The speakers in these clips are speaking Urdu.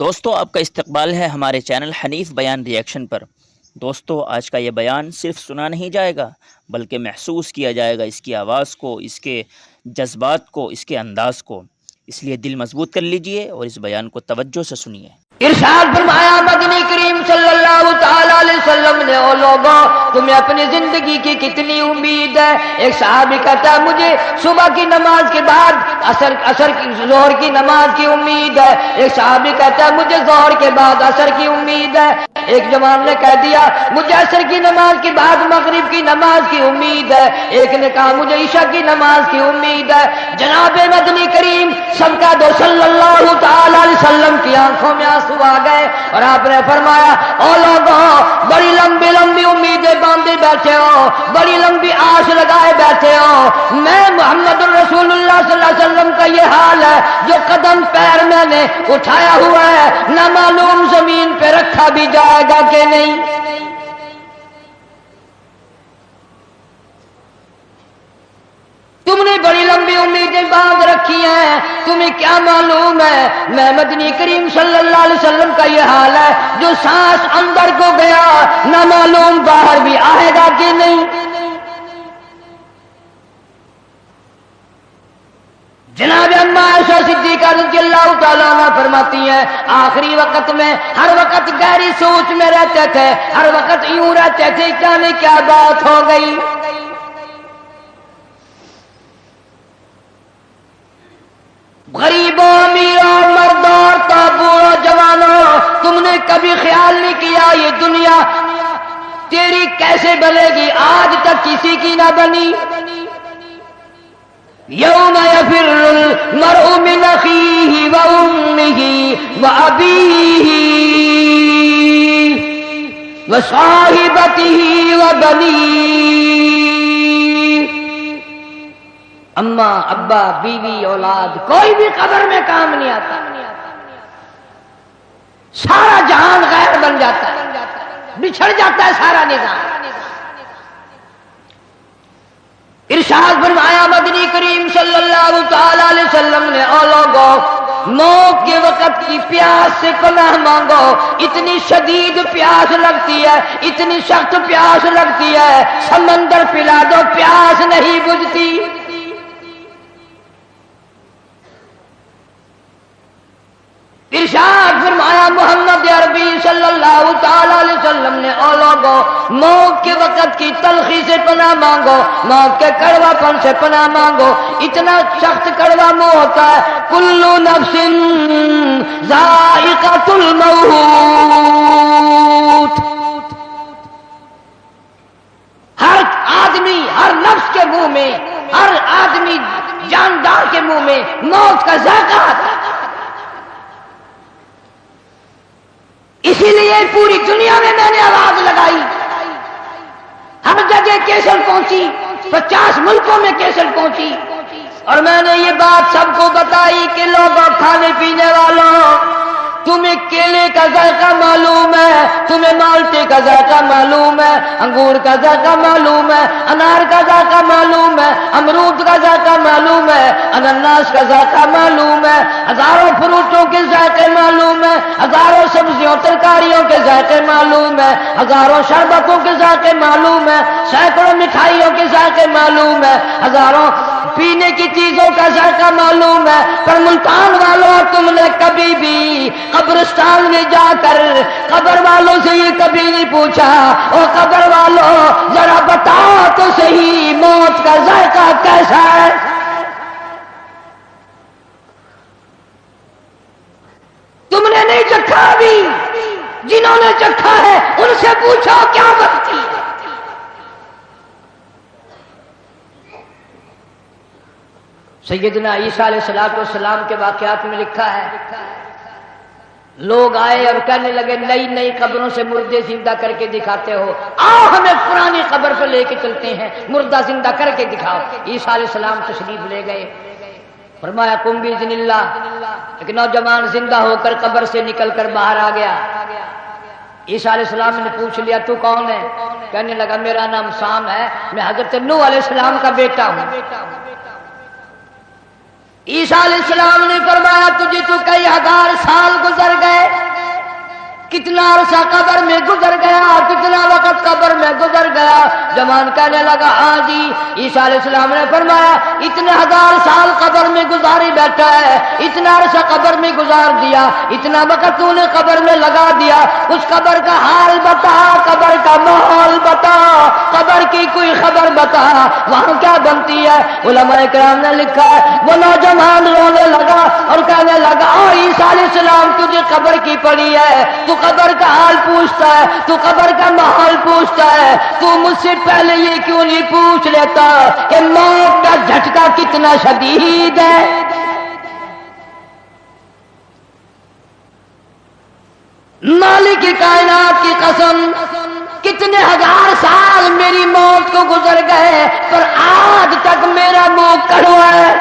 دوستو آپ کا استقبال ہے ہمارے چینل حنیف بیان ریئیکشن پر۔ دوستو آج کا یہ بیان صرف سنا نہیں جائے گا بلکہ محسوس کیا جائے گا، اس کی آواز کو، اس کے جذبات کو، اس کے انداز کو۔ اس لیے دل مضبوط کر لیجئے اور اس بیان کو توجہ سے سنیے۔ ارشاد فرمایا مدنی کریم صلی اللہ تعالی علیہ وسلم نے، او لوگوں تمہیں اپنی زندگی کی کتنی امید ہے؟ ایک صحابی کہتا ہے مجھے صبح کی نماز کے بعد عصر کی ظہر کی نماز کی امید ہے۔ ایک صحابی کہتا ہے مجھے ظہر کے بعد عصر کی امید ہے۔ ایک جوان نے کہہ دیا مجھے عصر کی نماز کے بعد مغرب کی نماز کی امید ہے۔ ایک نے کہا مجھے عشاء کی نماز کی امید ہے۔ جناب مدنی کریم سب کا دو صلی اللہ تعالی علیہ وسلم کی آنکھوں میں آنسو آ گئے اور آپ نے فرمایا او لوگوں بڑی لمبی لمبی امیدیں باندھے بیٹھے ہو، بڑی لمبی آس لگائے بیٹھے ہو، میں محمد الرسول اللہ صلی اللہ علیہ وسلم کا یہ حال ہے جو قدم پیر میں نے اٹھایا ہوا ہے نہ معلوم زمین پہ رکھا بھی جائے گا کہ نہیں۔ تم نے بڑی لمبی امیدیں باندھ رکھی ہیں، تمہیں کیا معلوم ہے میں مدنی کریم صلی اللہ علیہ وسلم کا یہ حال ہے جو سانس اندر کو گیا نہ معلوم باہر بھی آئے گا کہ نہیں۔ جناب اما عائشہ صدیقہ رضی اللہ تعالیٰ عنہ فرماتی ہیں آخری وقت میں ہر وقت گہری سوچ میں رہتے تھے، ہر وقت یوں رہتے تھے کیا نہیں کیا بات ہو گئی۔ غریبوں امیروں مردوں عورتوں بوڑھوں جوانوں تم نے کبھی خیال نہیں کیا یہ دنیا تیری کیسے بنے گی؟ آج تک کسی کی نہ بنی۔ یوم یفر المرء من اخیہ وامہ وابیہ وصاحبتہ وبنیہ۔ اماں ابا بیوی اولاد کوئی بھی قبر میں کام نہیں آتا، سارا جہان غیر بن جاتا ہے، بچھڑ جاتا ہے سارا نظام۔ ارشاد فرمایا مدنی کریم صلی اللہ تعالی علیہ وسلم نے او لوگوں موت کے وقت کی پیاس سے پناہ مانگو، اتنی شدید پیاس لگتی ہے، اتنی سخت پیاس لگتی ہے سمندر پلا دو پیاس نہیں بجھتی۔ ارشاد فرمایا محمد عربی صلی اللہ تعالی علیہ وسلم نے او لوگوں موت کے وقت کی تلخی سے پناہ مانگو، موت کے کڑوا پن سے پناہ مانگو، اتنا سخت کڑوا منہ ہوتا ہے۔ کل نفس ذائقۃ الموت، ہر آدمی ہر نفس کے منہ میں، ہر آدمی جاندار کے منہ میں موت کا ذائقہ آتا ہے۔ اسی لیے پوری دنیا میں نے آواز لگائی، ہر جگہ کیسٹ پہنچی، 50 ملکوں میں کیسٹ پہنچی، اور میں نے یہ بات سب کو بتائی کہ لوگوں کھانے پینے والوں تمہیں کیلے کا ذائقہ معلوم ہے، تمہیں مالٹے کا ذائقہ معلوم ہے، انگور کا ذائقہ معلوم ہے، انار کا ذائقہ معلوم ہے، امرود کا ذائقہ معلوم ہے، انناس کا ذائقہ معلوم ہے، ہزاروں فروٹوں کے ذائقے معلوم ہے، ہزاروں سبزیوں ترکاریوں کے ذائقے معلوم ہے، ہزاروں شربتوں کے ذائقے معلوم ہے، سینکڑوں مٹھائیوں کے ذائقے معلوم ہے، ہزاروں پینے کی چیزوں کا ذائقہ معلوم ہے، پر ملتان والوں تم نے کبھی بھی قبرستان میں جا کر قبر والوں سے یہ کبھی نہیں پوچھا او قبر والوں ذرا بتاؤ تو صحیح موت کا ذائقہ کیسا ہے؟ تم نے نہیں چکھا ابھی، جنہوں نے چکھا ہے ان سے پوچھو کیا بنتی ہے۔ سیدنا عیسیٰ علیہ السلام کے واقعات میں لکھا ہے لوگ آئے اور کہنے لگے نئی نئی قبروں سے مردے زندہ کر کے دکھاتے ہو، آؤ ہمیں پرانی قبر پہ لے کے چلتے ہیں، مردہ زندہ کر کے دکھاؤ۔ عیسیٰ علیہ السلام تشریف لے گئے، فرمایا قم باذن اللہ، ایک نوجوان زندہ ہو کر قبر سے نکل کر باہر آ گیا۔ عیسیٰ علیہ السلام نے پوچھ لیا تو کون ہے؟ کہنے لگا میرا نام سام ہے، میں حضرت نوح علیہ السلام کا بیٹا ہوں۔ عیسیٰ علیہ السلام نے فرمایا تجھے تو کئی ہزار سال گزر گئے، کتنا عرصہ قبر میں گزر گیا، کتنا وقت قبر میں گزر گیا؟ جوان کہنے لگا ہاں جی۔ عیسیٰ علیہ السلام نے فرمایا اتنے ہزار سال قبر میں گزاری بیٹھا ہے، اتنا عرصہ قبر میں گزار دیا، اتنا وقت تو نے قبر میں لگا دیا، اس قبر کا حال بتا، قبر کا ماحول بتا، قبر کی کوئی خبر بتا، وہاں کیا بنتی ہے؟ علماء کرام نے لکھا ہے وہ نوجوان رونے لگا اور کہنے لگا عیسیٰ علیہ السلام تجھے قبر کی پڑی ہے، تو قبر کا حال پوچھتا ہے، تو قبر کا ماحول پوچھتا ہے، تو مجھ سے پہلے یہ کیوں نہیں پوچھ لیتا کہ موت کا جھٹکا کتنا شدید ہے؟ مالک کائنات کی قسم کتنے ہزار سال میری موت کو گزر گئے پر آج تک میرا منہ کڑوا ہے،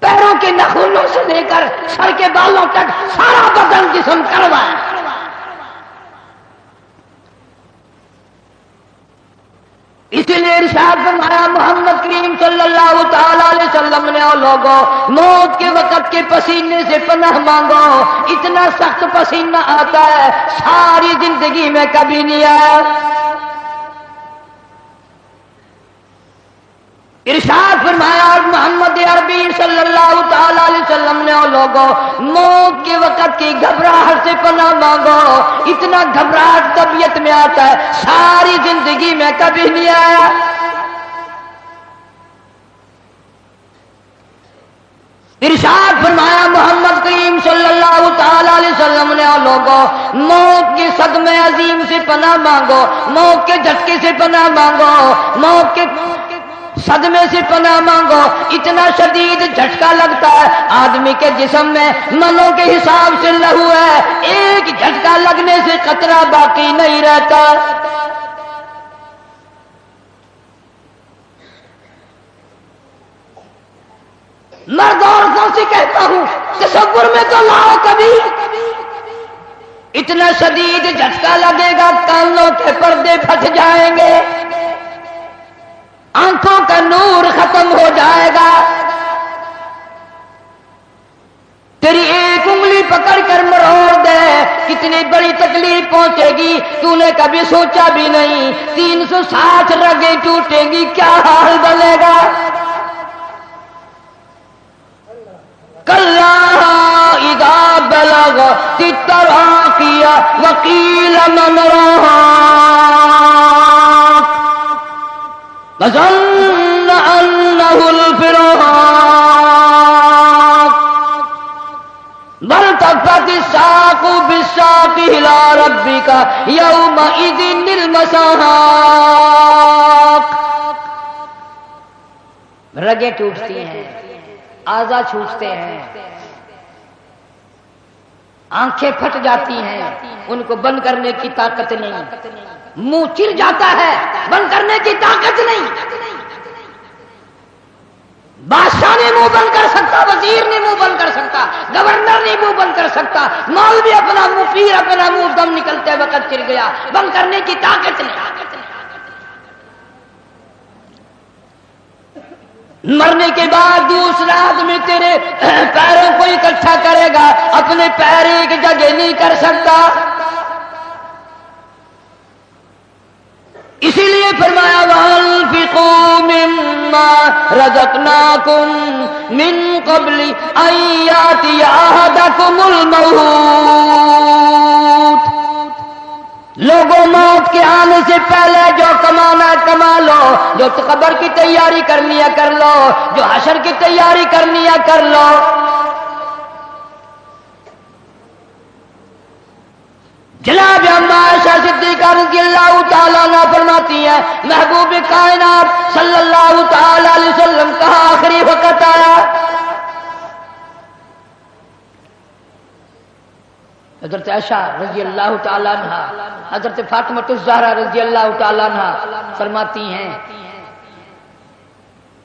پیروں کے ناخنوں سے لے کر سر کے بالوں تک سارا بدن جسم کڑوا ہے۔ اسی لیے ارشاد فرمایا محمد کریم صلی اللہ تعالی علیہ وسلم نے او لوگوں موت کے وقت کے پسینے سے پناہ مانگو، اتنا سخت پسینہ آتا ہے ساری زندگی میں کبھی نہیں آیا۔ ارشاد فرمایا اور محمد عربی صلی اللہ تعالی علیہ وسلم نے او لوگوں موت کے وقت کی گھبراہٹ سے پناہ مانگو، اتنا گھبراہٹ طبیعت میں آتا ہے ساری زندگی میں کبھی نہیں آیا۔ ارشاد فرمایا محمد کریم صلی اللہ تعالی علیہ وسلم نے او لوگوں موت کے صدمے عظیم سے پناہ مانگو، موت کے جھٹکے سے پناہ مانگو، موت کے صدمے سے پناہ مانگو، اتنا شدید جھٹکا لگتا ہے آدمی کے جسم میں منوں کے حساب سے لہو ہے، ایک جھٹکا لگنے سے قطرہ باقی نہیں رہتا۔ مرد عورتوں سے کہتا ہوں تصور میں تو لاؤ کبھی، اتنا شدید جھٹکا لگے گا کانوں کے پردے پھٹ جائیں گے، آنکھوں کا نور ختم ہو جائے گا، تیری ایک انگلی پکڑ کر مروڑ دے کتنی بڑی تکلیف پہنچے گی تو نے کبھی سوچا بھی نہیں، 360 رگیں ٹوٹیں گی کیا حال بنے گا۔ کلا اذا بلغت التراقی وقیل من راق وظن انه الفراق والتفت الساق بالساق الى ربك يومئذ المساق۔ رگیں ٹوٹتی ہیں، اعضاء چھوٹتے ہیں، آنکھیں پھٹ جاتی ہیں، ان کو بند کرنے کی طاقت نہیں، منہ چر جاتا ہے بند کرنے کی طاقت نہیں، بادشاہ نے منہ بند کر سکتا، وزیر نے منہ بند کر سکتا، گورنر نے منہ بند کر سکتا، مولوی اپنا منہ، پیر اپنا منہ دم نکلتے وقت چر گیا، بند کرنے کی طاقت نہیں۔ مرنے کے بعد دوسرا آدمی تیرے پیروں کو اکٹھا کرے گا، اپنے پیر ایک جگہ نہیں کر سکتا۔ اسی لیے فرمایا وَأَنفِقُوا مِمَّا رَزَقْنَاكُم مِّن قَبْلِ أَن يَأْتِيَ أَحَدَكُمُ الْمَوْتُ۔ لوگوں موت کے آنے سے پہلے جو کمانا ہے کما لو، جو قبر کی تیاری کرنی ہے کر لو، جو حشر کی تیاری کرنی ہے کر لو۔ جناب اما عائشہ صدیقہ رضی اللہ تعالیٰ عنہ فرماتی ہیں محبوب کائنات صلی اللہ تعالی علیہ وسلم کا آخری وقت آیا، حضرت عائشہ رضی اللہ تعالیٰ عنہ، حضرت فاطمہ الزہرا رضی اللہ تعالیٰ عنہ فرماتی ہیں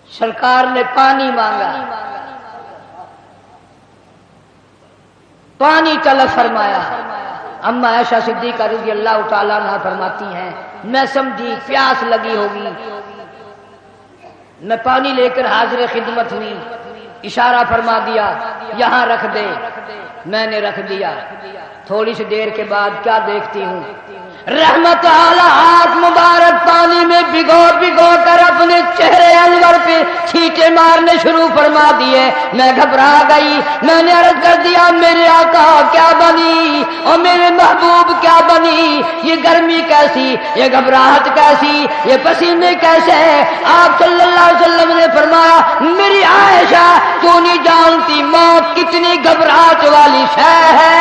سرکار نے پانی مانگا، پانی طلب فرمایا۔ اما عائشہ صدیقہ رضی اللہ تعالیٰ عنہ فرماتی ہیں میں سمجھی پیاس لگی ہوگی، میں پانی لے کر حاضر خدمت ہوئی، اشارہ فرما دیا یہاں رکھ دے، میں نے رکھ دیا۔ تھوڑی سی دیر کے بعد کیا دیکھتی ہوں، رحمت اعلی ہاتھ مبارک پانی میں بھگو بھگو کر اپنے چہرے انور پہ چھینٹے مارنے شروع فرما دیے۔ میں گھبرا گئی، میں نے عرض کر دیا میرے آقا کیا بنی اور میرے محبوب کیا بنی، یہ گرمی کیسی، یہ گھبراہٹ کیسی، یہ پسینے کیسے؟ آپ صلی اللہ علیہ وسلم نے فرمایا میری عائشہ تو نہیں جانتی موت کتنی گھبراہٹ والی شے ہے۔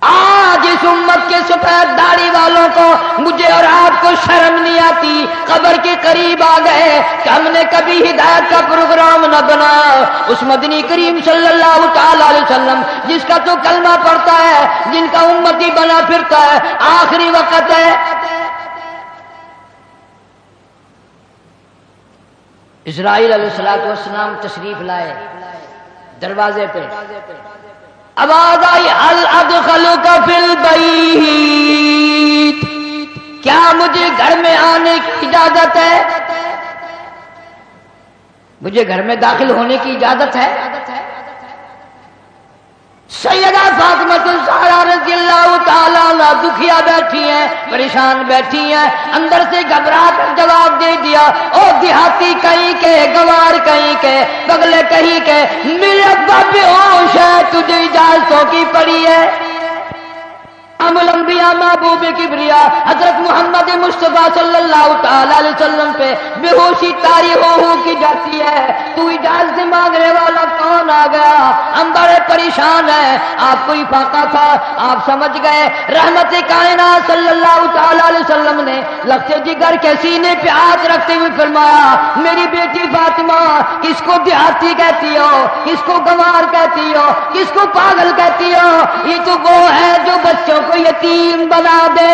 آج اس امت کے سفید داڑھی والوں کو مجھے اور آپ کو شرم نہیں آتی، قبر کے قریب آ گئے کہ ہم نے کبھی ہدایت کا پروگرام نہ بنایا۔ اس مدنی کریم صلی اللہ تعالی علیہ وسلم جس کا تو کلمہ پڑھتا ہے، جن کا امتی بنا پھرتا ہے، آخری وقت ہے۔ اسرائیل علیہ السلام تشریف لائے، دروازے پہ آواز آئی هل ادخلک فی البیت، کیا مجھے گھر میں آنے کی اجازت ہے؟ مجھے گھر میں داخل ہونے کی اجازت ہے؟ سیدہ فاطمہ الزہرا رضی اللہ تعالیٰ عنہا دکھیا بیٹھی ہیں، پریشان بیٹھی ہیں، اندر سے گھبرا کر جواب دے دیا او دیہاتی کہیں کے، گوار کہیں کے، بغلے کہیں کے، میرے ابا بے ہوش ہے، تجھے اجازتوں کی پڑی ہے۔ امام الانبیاء محبوب کبریا حضرت محمد مصطفیٰ صلی اللہ تعالی علیہ وسلم پہ بے ہوشی طاری ہو کی جاتی ہے، تو اجازت مانگنے والا کون آ گیا؟ ہم بڑے پریشان ہیں، آپ کو افاقہ تھا، آپ سمجھ گئے۔ رحمت کائنات صلی اللہ تعالی علیہ وسلم نے لخت جگر کے سینے پہ ہاتھ رکھتے ہوئے فرمایا میری بیٹی فاطمہ، کس کو دیہاتی کہتی ہو، کس کو گنوار کہتی ہو، کس کو پاگل کہتی ہو؟ یہ تو وہ ہے جو بچوں کو یتیم بنا دے،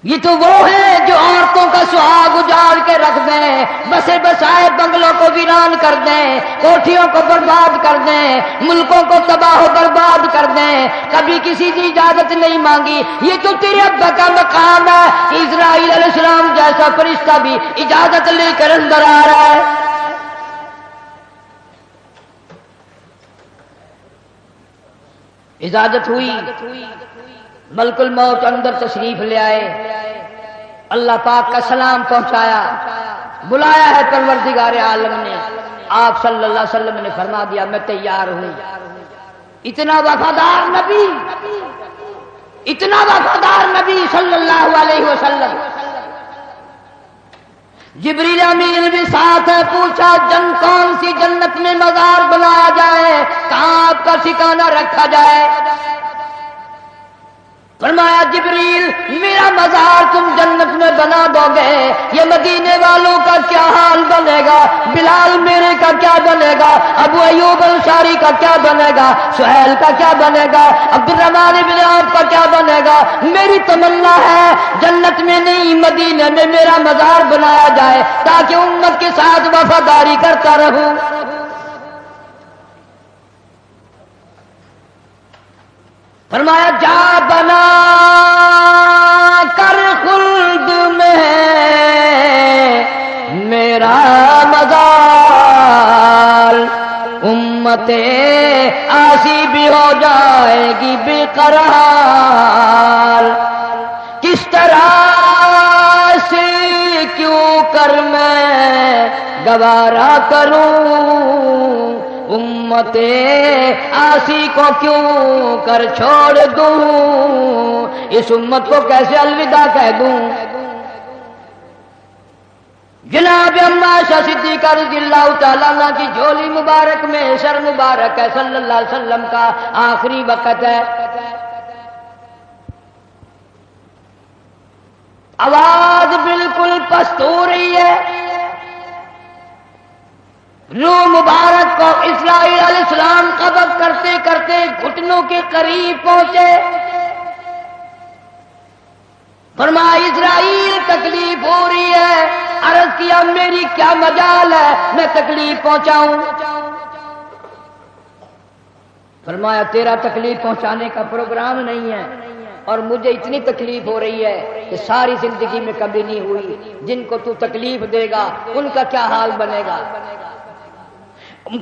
یہ تو وہ ہے جو عورتوں کا سہاگ اجاڑ کے رکھ دیں، بسے بسائے بنگلوں کو ویران کر دیں، کوٹھیوں کو برباد کر دیں، ملکوں کو تباہ و برباد کر دیں، کبھی کسی کی اجازت نہیں مانگی۔ یہ تو تیرے ابا کا مقام ہے کہ اسرائیل علیہ السلام جیسا فرشتہ بھی اجازت لے کر اندر آ رہا ہے۔ اجازت ہوئی، ملک الموت اندر تشریف لے آئے، اللہ پاک کا سلام پہنچایا، بلایا ہے پروردگار عالم نے۔ آپ صلی اللہ علیہ وسلم نے فرما دیا میں تیار ہوں۔ اتنا وفادار نبی، اتنا وفادار نبی صلی اللہ علیہ وسلم۔ جبریل امین بھی ساتھ ہے، پوچھا کون سی جنت میں مزار بنایا جائے، کہاں آپ کا ٹھکانہ رکھا جائے؟ فرمایا جبریل میرا مزار تم جنت میں بنا دو گے، یہ مدینے والوں کا کیا حال بنے گا، بلال میرے کا کیا بنے گا، ابو ایوب انصاری کا کیا بنے گا، سہیل کا کیا بنے گا، عبد الرحمن بن عوف کا کیا بنے گا؟ میری تمنا ہے جنت میں نہیں مدینے میں میرا مزار بنایا جائے تاکہ امت کے ساتھ وفاداری کرتا رہوں۔ فرمایا جا بنا کر خلد میں میرا مزار، امت آسی بھی ہو جائے گی بے قرار، کس طرح سے کیوں کر میں گوارا کروں، امت آسی کو کیوں کر چھوڑ دوں، اس امت کو کیسے الوداع کہہ دوں۔ جناب اما عائشہ صدیقہ رضی اللہ تعالیٰ عنہ کی جھولی مبارک میں سر مبارک ہے، صلی اللہ علیہ وسلم کا آخری وقت ہے، آواز بالکل پست ہو رہی ہے، روح مبارک کو اسرائیل علیہ السلام قبض کرتے کرتے گھٹنوں کے قریب پہنچے۔ فرمایا اسرائیل تکلیف ہو رہی ہے، عرض کیا میری کیا مجال ہے میں تکلیف پہنچاؤں؟ فرمایا تیرا تکلیف پہنچانے کا پروگرام نہیں ہے، اور مجھے اتنی تکلیف ہو رہی ہے کہ ساری زندگی میں کبھی نہیں ہوئی، جن کو تو تکلیف دے گا ان کا کیا حال بنے گا۔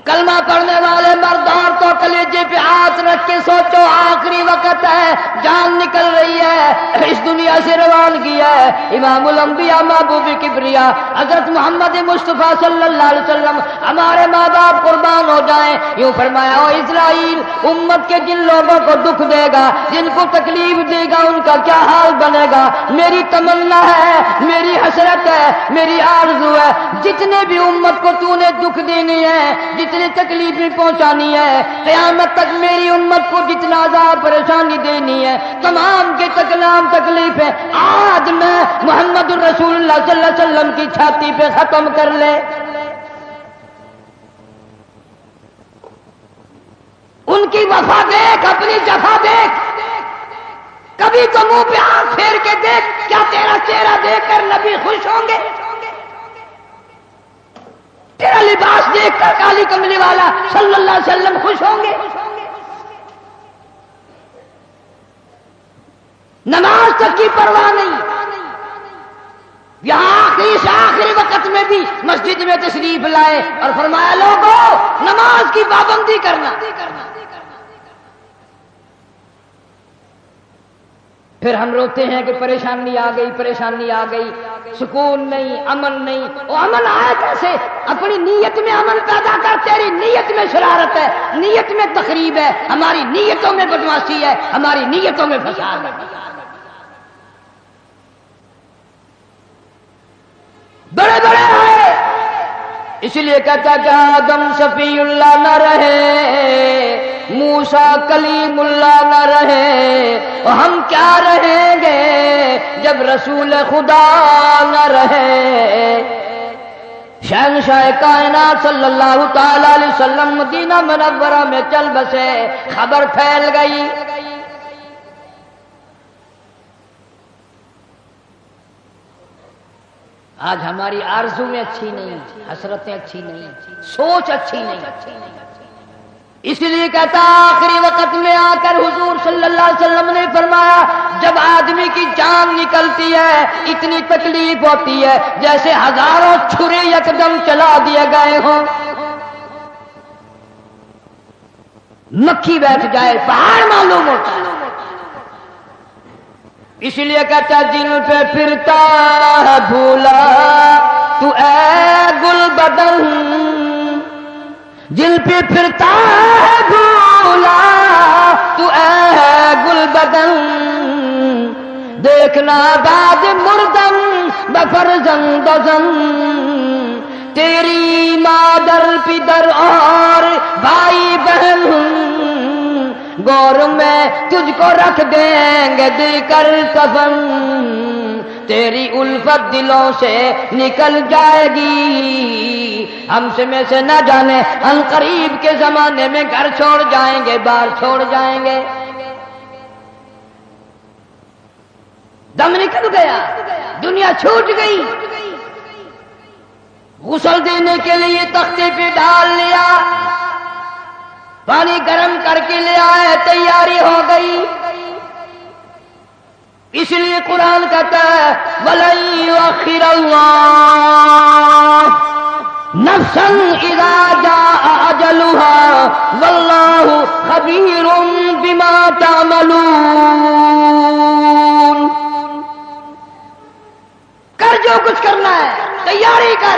کلمہ پڑھنے والے مرد عورتوں کلیجے پہ ہاتھ رکھ کے سوچو، آخری وقت ہے، جان نکل رہی ہے، اس دنیا سے روانگی ہے۔ امام الانبیاء محبوب کبریا حضرت محمد مصطفیٰ صلی اللہ علیہ وسلم ہمارے ماں باپ قربان ہو جائیں، یوں فرمایا او اسرائیل، امت کے جن لوگوں کو دکھ دے گا، جن کو تکلیف دے گا، ان کا کیا حال بنے گا۔ میری تمنا ہے، میری حسرت ہے، میری آرزو ہے، جتنے بھی امت کو تو نے دکھ دینی ہے، جتنی تکلیفیں پہنچانی ہے، قیامت تک میری امت کو جتنا عذاب پریشانی دینی ہے، تمام کے تکلام تکلیفیں آج میں محمد الرسول اللہ صلی اللہ علیہ وسلم کی چھاتی پہ ختم کر لے۔ ان کی وفا دیکھ، اپنی جفا دیکھ، کبھی تو منہ پہ ہاتھ پھیر کے دیکھ، کیا تیرا چہرہ دیکھ کر نبی خوش ہوں گے؟ تیرا لباس دیکھ کر کالی کملی والا صلی اللہ علیہ وسلم خوش ہوں گے؟ نماز تک کی پرواہ نہیں، یہاں آخری وقت میں بھی مسجد میں تشریف لائے اور فرمایا لوگوں نماز کی پابندی کرنا۔ پھر ہم روتے ہیں کہ پریشانی آ گئی، پریشانی آ گئی، سکون نہیں، امن نہیں۔ وہ امن آیا کیسے؟ اپنی نیت میں امن پیدا کر، تیری نیت میں شرارت ہے، نیت میں تخریب ہے، ہماری نیتوں میں بدمعاشی ہے، ہماری نیتوں میں فساد ہے۔ بڑے بڑے ہیں، اس لیے کہتا کہ آدم شفیع اللہ نہ رہے، موسیٰ کلیم اللہ نہ رہے، اور ہم کیا رہیں گے جب رسول خدا نہ رہے۔ شہنشاہ کائنات صلی اللہ تعالی علیہ وسلم مدینہ منورہ میں چل بسے، خبر پھیل گئی۔ آج ہماری آرزویں اچھی نہیں، حسرتیں اچھی نہیں، سوچ اچھی نہیں۔ اس لیے کہتا آخری وقت میں آ کر حضور صلی اللہ علیہ وسلم نے فرمایا جب آدمی کی جان نکلتی ہے اتنی تکلیف ہوتی ہے جیسے ہزاروں چھرے یکدم چلا دیے گئے ہوں، مکھی بیٹھ جائے پہاڑ معلوم ہوتا ہے۔ اس لیے کہتا جن پہ پھرتا ہے بھولا تو اے گل بدن، جن پہ پھرتا ہے بھولا تو اے گل بدن، دیکھنا بعد مردم بفرزند زن، تیری مادر پدر اور بھائی بہن گور میں تجھ کو رکھ دیں گے دے کر کفن، تیری الفت دلوں سے نکل جائے گی، ہم سے میں سے نہ جانے ان قریب کے زمانے میں گھر چھوڑ جائیں گے، بار چھوڑ جائیں گے۔ دم نکل گیا، دنیا چھوٹ گئی، غسل دینے کے لیے تختے پہ ڈال لیا، پانی گرم کر کے لے آئے، تیاری ہو گئی۔ اس لیے قرآن کہتا ہے وَلَن يُؤَخِّرَ اللَّهُ نَفْسًا إِذَا جَاءَ أَجَلُهَا وَاللَّهُ خَبِيرٌ بِمَا تَعْمَلُونَ۔ کر جو کچھ کرنا ہے، تیاری کر،